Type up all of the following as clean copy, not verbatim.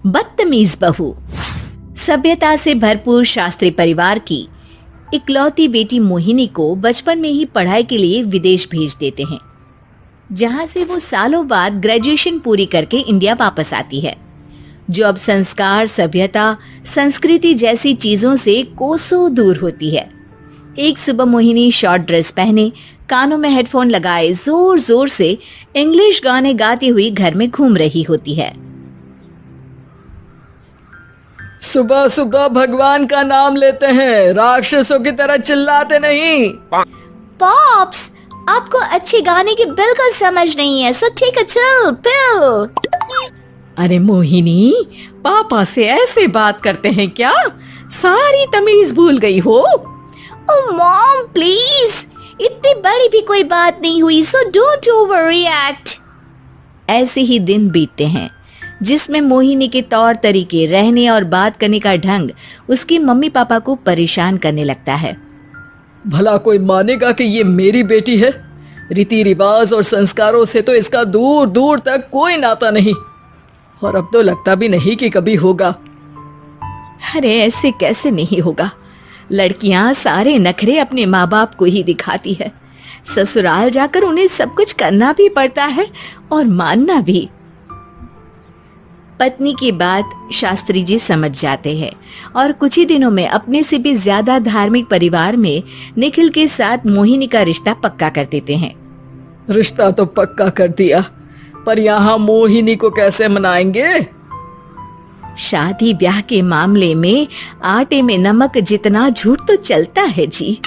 बदतमीज बहू। सभ्यता से भरपूर शास्त्री परिवार की इकलौती बेटी मोहिनी को बचपन में ही पढ़ाई के लिए विदेश भेज देते हैं, जहां से वो सालों बाद ग्रेजुएशन पूरी करके इंडिया वापस आती है, जो अब संस्कार, सभ्यता, संस्कृति जैसी चीजों से कोसों दूर होती है। एक सुबह मोहिनी शॉर्ट ड्रेस पहने, कानों में हेडफोन लगाए जोर जोर से इंग्लिश गाने गाती हुई घर में घूम रही होती है। सुबह सुबह भगवान का नाम लेते हैं, राक्षसों की तरह चिल्लाते नहीं। पॉप्स, आपको अच्छे गाने की बिल्कुल समझ नहीं है, so take a chill pill. अरे मोहिनी, पापा से ऐसे बात करते हैं क्या? सारी तमीज भूल गई हो। ओह मॉम प्लीज, इतनी बड़ी भी कोई बात नहीं हुई, सो डोंट ओवर रिएक्ट। ऐसे ही दिन बीतते हैं जिसमें मोहिनी के तौर तरीके, रहने और बात करने का ढंग उसकी मम्मी पापा को परेशान करने लगता है। भला कोई मानेगा कि ये मेरी बेटी है? रीति रिवाज और संस्कारों से तो इसका दूर दूर तक कोई नाता नहीं, और अब तो लगता भी नहीं कि कभी होगा। अरे ऐसे कैसे नहीं होगा? लड़कियां सारे नखरे अपने माँ बाप को ही दिखाती है। ससुराल जाकर उन्हें सब कुछ करना भी पड़ता है और मानना भी। पत्नी की बात शास्त्री जी समझ जाते हैं और कुछ ही दिनों में अपने से भी ज्यादा धार्मिक परिवार में निखिल के साथ मोहिनी का रिश्ता पक्का कर देते हैं। रिश्ता तो पक्का कर दिया, पर यहाँ मोहिनी को कैसे मनाएंगे? शादी ब्याह के मामले में आटे में नमक जितना झूठ तो चलता है जी।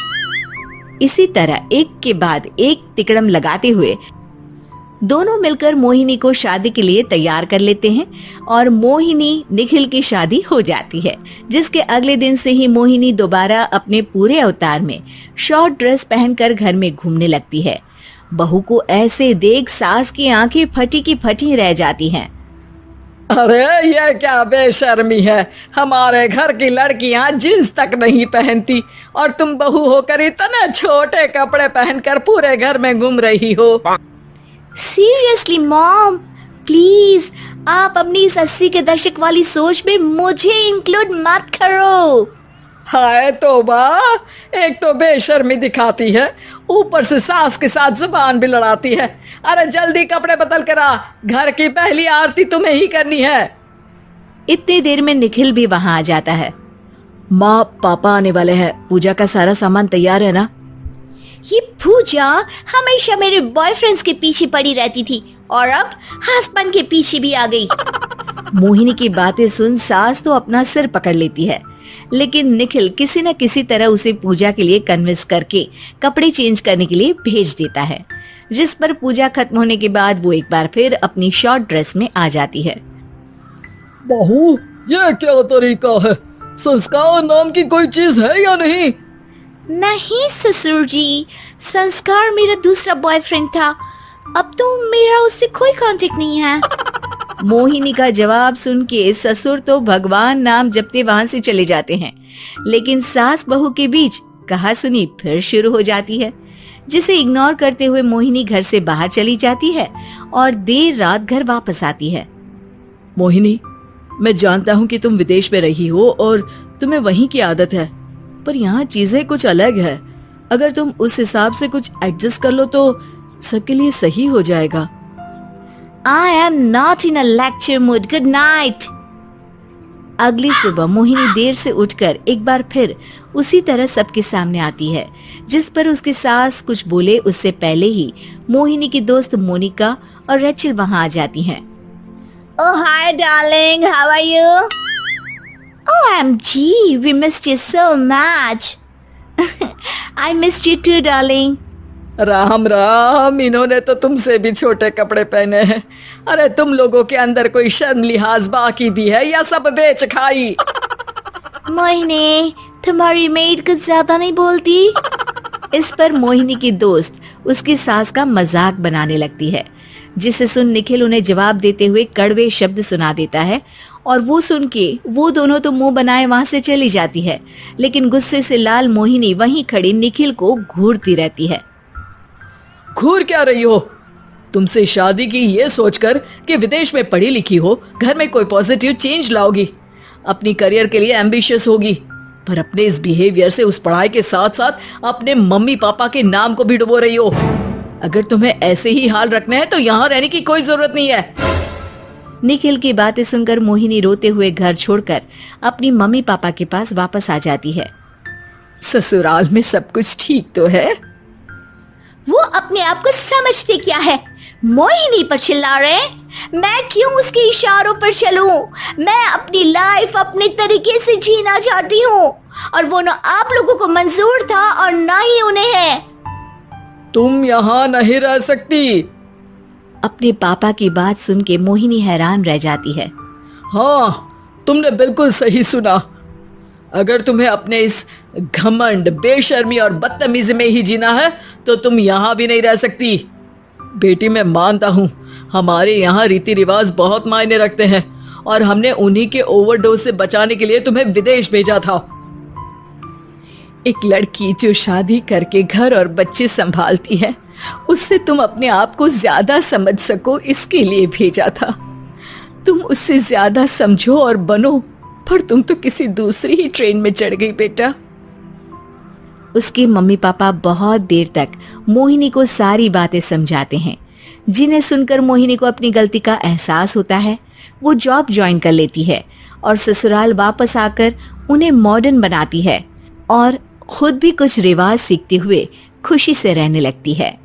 इसी तरह एक के बाद एक तिकड़म लगाते हुए दोनों मिलकर मोहिनी को शादी के लिए तैयार कर लेते हैं और मोहिनी निखिल की शादी हो जाती है, जिसके अगले दिन से ही मोहिनी दोबारा अपने पूरे अवतार में शॉर्ट ड्रेस पहनकर घर में घूमने लगती है। बहू को ऐसे देख सास की आंखें फटी की फटी रह जाती हैं। अरे ये क्या बेशर्मी है, हमारे घर की लड़कियां जींस तक नहीं पहनती और तुम बहू होकर इतने छोटे कपड़े पहनकर पूरे घर में घूम रही हो। सीरियसली मॉम, प्लीज आप अपनी इस 80 के दशक वाली सोच में मुझे इंक्लूड मत करो। हाय तौबा, एक तो बेशर्मी दिखाती है, ऊपर से सास के साथ जुबान भी लड़ाती है। अरे जल्दी कपड़े बदल कर आ, घर की पहली आरती तुम्हें ही करनी है। इतनी देर में निखिल भी वहां आ जाता है। माँ, पापा आने वाले हैं, पूजा का सारा सामान तैयार है ना? ये पूजा हमेशा मेरे बॉयफ्रेंड्स के पीछे पड़ी रहती थी और अब हस्बैंड के पीछे भी आ गई। मोहिनी की बातें सुन सास तो अपना सिर पकड़ लेती है, लेकिन निखिल किसी न किसी तरह उसे पूजा के लिए कन्विंस करके कपड़े चेंज करने के लिए भेज देता है, जिस पर पूजा खत्म होने के बाद वो एक बार फिर अपनी शॉर्ट ड्रेस में आ जाती है। बहू, ये क्या तरीका है? संस्कार नाम की कोई चीज है या नहीं? नहीं ससुर जी, संस्कार मेरा दूसरा बॉयफ्रेंड था, अब तो मेरा उससे कोई कांटेक्ट नहीं है। मोहिनी का जवाब सुन के ससुर तो भगवान नाम जपते वहां से चले जाते हैं, लेकिन सास बहू के बीच कहासुनी फिर शुरू हो जाती है, जिसे इग्नोर करते हुए मोहिनी घर से बाहर चली जाती है और देर रात घर वापस आती है। मोहिनी, मैं जानता हूँ कि तुम विदेश में रही हो और तुम्हें वहीं की आदत है, पर यहाँ चीजें कुछ अलग है। अगर तुम उस हिसाब से कुछ एडजस्ट कर लो तो सबके लिए सही हो जाएगा। I am not in a lecture mood. Good night. अगली सुबह मोहिनी देर से उठकर एक बार फिर उसी तरह सबके सामने आती है, जिस पर उसके सास कुछ बोले उससे पहले ही मोहिनी की दोस्त मोनिका और रेचल वहां आ जाती हैं। Oh hi darling, how are you? OMG, we missed you so much. I missed you too darling. Ram Ram, इन्होंने तो तुमसे भी छोटे कपड़े पहने हैं। अरे तुम लोगों के अंदर कोई शर्म लिहाज बाकी भी है या सब बेच खाई? मोहिनी, तुम्हारी मेड कुछ ज्यादा नहीं बोलती। इस पर मोहिनी की दोस्त उसकी सास का मजाक बनाने लगती है, जिसे सुन निखिल उन्हें जवाब देते हुए कड़वे शब्द सुना देता है और वो सुन के वो दोनों तो मुंह बनाए वहां से चली जाती है, लेकिन गुस्से से लाल मोहिनी वहीं खड़ी निखिल को घूरती रहती है। घूर क्या रही हो? तुमसे शादी की ये सोचकर कि विदेश में पढ़ी लिखी हो, घर में कोई पॉजिटिव चेंज लाओगी, अपनी करियर के लिए एम्बिशियस होगी, पर अपने इस बिहेवियर से उस पढ़ाई के साथ साथ अपने मम्मी पापा के नाम को भी डुबो रही हो। अगर तुम्हें ऐसे ही हाल रखना है तो यहाँ रहने की कोई जरूरत नहीं है। निखिल की बातें सुनकर मोहिनी रोते हुए घर छोड़कर अपनी मम्मी पापा के पास वापस आ जाती है। ससुराल में सब कुछ ठीक तो है? वो अपने आप को समझते क्या है? मोहिनी पर चिल्ला रहे हैं? मैं क्यों उसके इशारों पर चलूं? मैं अपनी लाइफ अपने तरीके से जीना चाहती हूँ और वो ना आप लोगों को मंजूर था और ना ही उन्हें है। तुम यहाँ नहीं रह सकती। अपने पापा की बात सुन के मोहिनी हैरान रह जाती है। हाँ, तुमने बिल्कुल सही सुना। अगर तुम्हें अपने इस घमंड, बेशर्मी और बदतमीजी में ही जीना है तो तुम यहाँ भी नहीं रह सकती। बेटी, मैं मानता हूँ हमारे यहाँ रीति रिवाज बहुत मायने रखते हैं और हमने उन्हीं के ओवरडोज से बचाने के लिए तुम्हें विदेश भेजा था। एक लड़की जो शादी करके घर और बच्चे संभालती है, उससे तुम अपने आप को ज्यादा समझ सको इसके लिए भेजा था। तुम उससे ज्यादा समझो और बनो, पर तुम तो किसी दूसरी ही ट्रेन में चढ़ गई बेटा। उसके मम्मी पापा बहुत देर तक मोहिनी को सारी बातें समझाते हैं, जिन्हें सुनकर मोहिनी को अपनी गलती का एहसास होता है। वो जॉब ज्वाइन कर लेती है और ससुराल वापस आकर उन्हें मॉडर्न बनाती है और खुद भी कुछ रिवाज सीखते हुए खुशी से रहने लगती है।